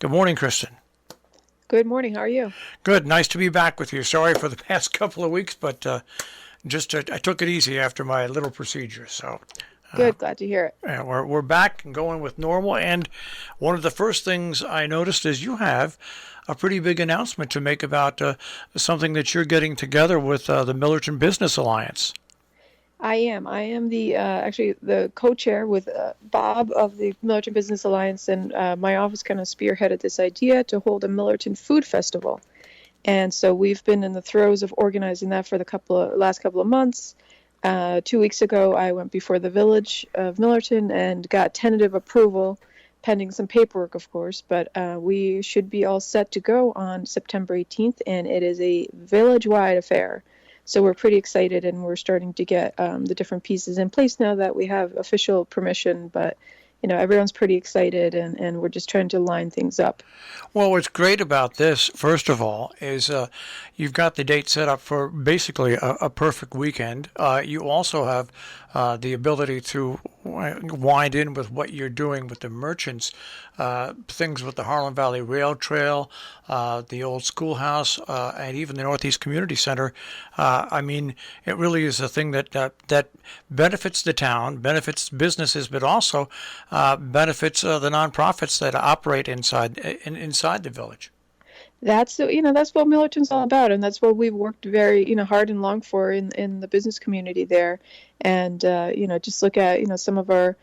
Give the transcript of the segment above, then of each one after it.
Good morning, Kristen. Good morning. How are you? Good. Nice to be back with you. Sorry for the past couple of weeks, but I took it easy after my little procedure. So Good. Glad to hear it. yeah, we're back and going with normal. And one of the first things I noticed is you have a pretty big announcement to make about something that you're getting together with the Millerton Business Alliance. I am. I am the actually the co-chair with Bob of the Millerton Business Alliance, and my office kind of spearheaded this idea to hold a Millerton Food Festival. And so we've been in the throes of organizing that for the last couple of months. 2 weeks ago, I went before the village of Millerton and got tentative approval, pending some paperwork, of course. But we should be all set to go on September 18th, and it is a village-wide affair. So we're pretty excited, and we're starting to get the different pieces in place now that we have official permission. But everyone's pretty excited, and we're just trying to line things up. Well, what's great about this, first of all, is you've got the date set up for basically a perfect weekend. You also have the ability to wind in with what you're doing with the merchants, things with the Harlem Valley Rail Trail, the old schoolhouse, and even the Northeast Community Center. I mean, it really is a thing that benefits the town, benefits businesses, but also benefits the nonprofits that operate inside the village. That's that's what Millerton's all about, and that's what we've worked very hard and long for in the business community there. And just look at some of our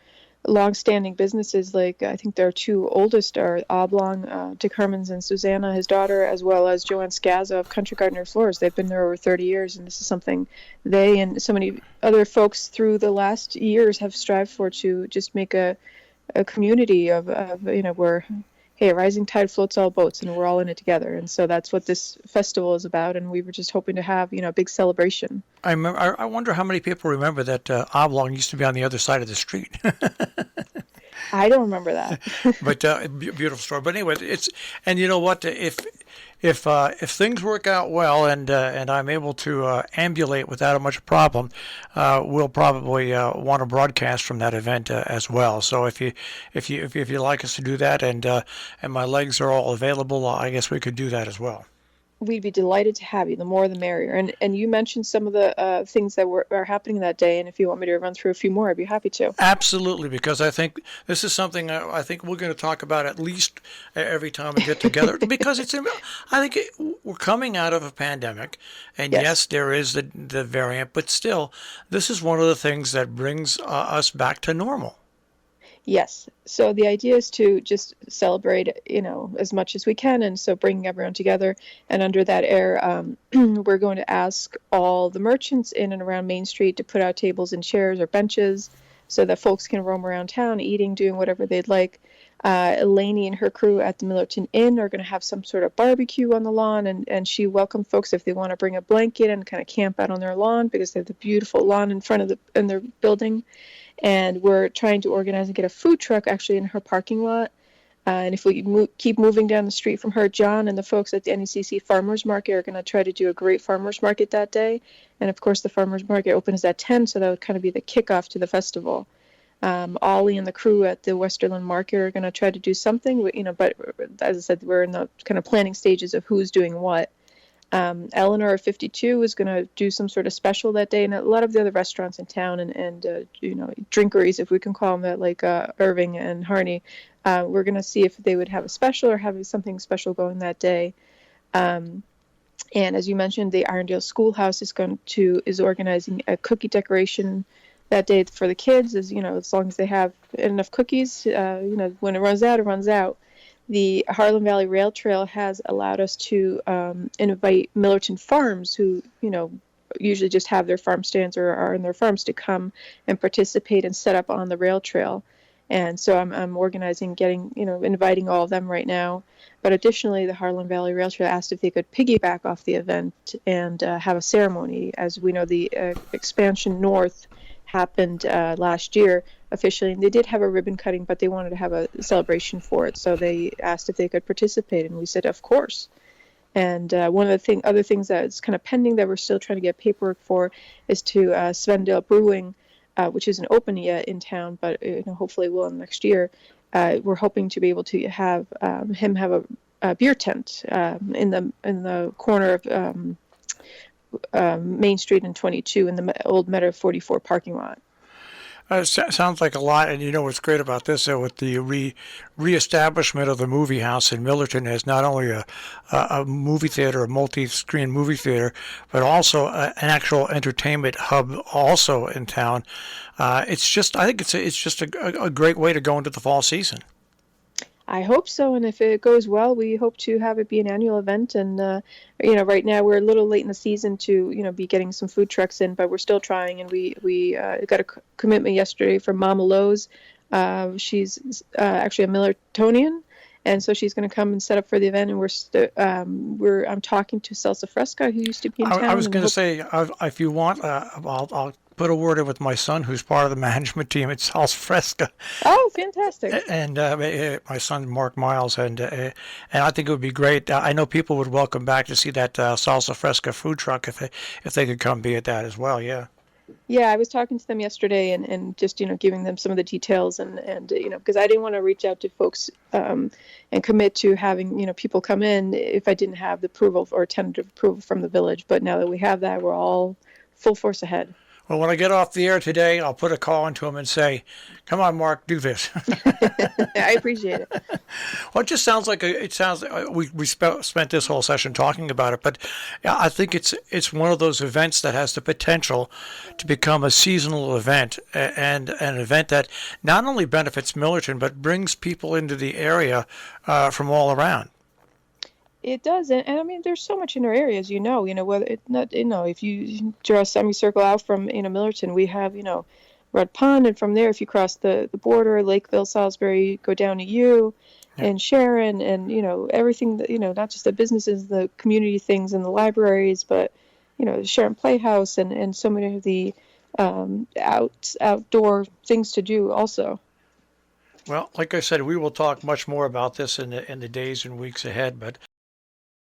long-standing businesses. Like, I think their two oldest are Oblong, Dick Hermans and Susanna, his daughter, as well as Joanne Scazza of Country Gardener Floors. They've been there over 30 years, and this is something they and so many other folks through the last years have strived for, to just make a community of where, hey, a rising tide floats all boats, and we're all in it together. And so that's what this festival is about, and we were just hoping to have a big celebration. I wonder how many people remember that Oblong used to be on the other side of the street. I don't remember that. But beautiful story. But anyway, and you know what? If things work out well, and I'm able to ambulate without much problem, we'll probably want to broadcast from that event as well. So if you like us to do that, and my legs are all available, I guess we could do that as well. We'd be delighted to have you. The more, the merrier. And you mentioned some of the things that are happening that day, and if you want me to run through a few more, I'd be happy to. Absolutely, because I think this is something I think we're going to talk about at least every time we get together. Because I think we're coming out of a pandemic, and yes, there is the variant, but still, this is one of the things that brings us back to normal. Yes. So the idea is to just celebrate, as much as we can. And so bringing everyone together. And under that air, we're going to ask all the merchants in and around Main Street to put out tables and chairs or benches so that folks can roam around town, eating, doing whatever they'd like. Elaney and her crew at the Millerton Inn are going to have some sort of barbecue on the lawn. And she welcomed folks if they want to bring a blanket and kind of camp out on their lawn, because they have the beautiful lawn in front of in their building. And we're trying to organize and get a food truck actually in her parking lot. And if we keep moving down the street from her, John and the folks at the NECC Farmers Market are going to try to do a great farmers market that day. And of course, the farmers market opens at 10, so that would kind of be the kickoff to the festival. Ollie and the crew at the Westerland Market are going to try to do something, but as I said, we're in the kind of planning stages of who's doing what. Eleanor of 52 is going to do some sort of special that day, and a lot of the other restaurants in town and drinkeries, if we can call them that, like Irving and Harney, we're going to see if they would have a special or have something special going that day. And as you mentioned, the Irondale Schoolhouse is organizing a cookie decoration that day for the kids. As long as they have enough cookies, when it runs out, it runs out. The Harlem Valley Rail Trail has allowed us to invite Millerton Farms, who, usually just have their farm stands or are in their farms, to come and participate and set up on the rail trail. And so I'm organizing, inviting all of them right now. But additionally, the Harlem Valley Rail Trail asked if they could piggyback off the event and have a ceremony. As we know, the expansion north happened last year officially, and they did have a ribbon cutting, but they wanted to have a celebration for it, so they asked if they could participate, and we said of course. And one of the other things that's kind of pending that we're still trying to get paperwork for is to Svendale Brewing, which isn't open yet in town, but hopefully will next year, we're hoping to be able to have him have a beer tent in the corner of Main Street and 22 in the old Meta 44 parking lot. Sounds like a lot, and you know what's great about this, with the reestablishment of the movie house in Millerton as not only a movie theater, a multi-screen movie theater, but also an actual entertainment hub also in town. It's just, I think it's just a great way to go into the fall season. I hope so, and if it goes well, we hope to have it be an annual event. And right now we're a little late in the season to be getting some food trucks in, but we're still trying. And we got a commitment yesterday from Mama Lowe's. She's actually a Millertonian, and so she's going to come and set up for the event. And I'm talking to Salsa Fresca, who used to be in town. I was going to say, if you want, I'll put a word in with my son, who's part of the management team at Salsa Fresca. Oh, fantastic! And my son Mark Miles, and I think it would be great. I know people would welcome back to see that Salsa Fresca food truck if they could come be at that as well. Yeah. Yeah, I was talking to them yesterday and just giving them some of the details and because I didn't want to reach out to folks and commit to having people come in if I didn't have the approval or tentative approval from the village. But now that we have that, we're all full force ahead. Well, when I get off the air today, I'll put a call into him and say, "Come on, Mark, do this." I appreciate it. Well, it just sounds like we spent this whole session talking about it, but I think it's one of those events that has the potential to become a seasonal event and an event that not only benefits Millerton but brings people into the area from all around. It does, and I mean, there's so much in our area, as whether it's not, if you draw a semicircle out from, Millerton, we have, Red Pond, and from there, if you cross the border, Lakeville, Salisbury, go down to and Sharon, and, everything that, not just the businesses, the community things and the libraries, but, the Sharon Playhouse and so many of the outdoor things to do also. Well, like I said, we will talk much more about this in the days and weeks ahead, but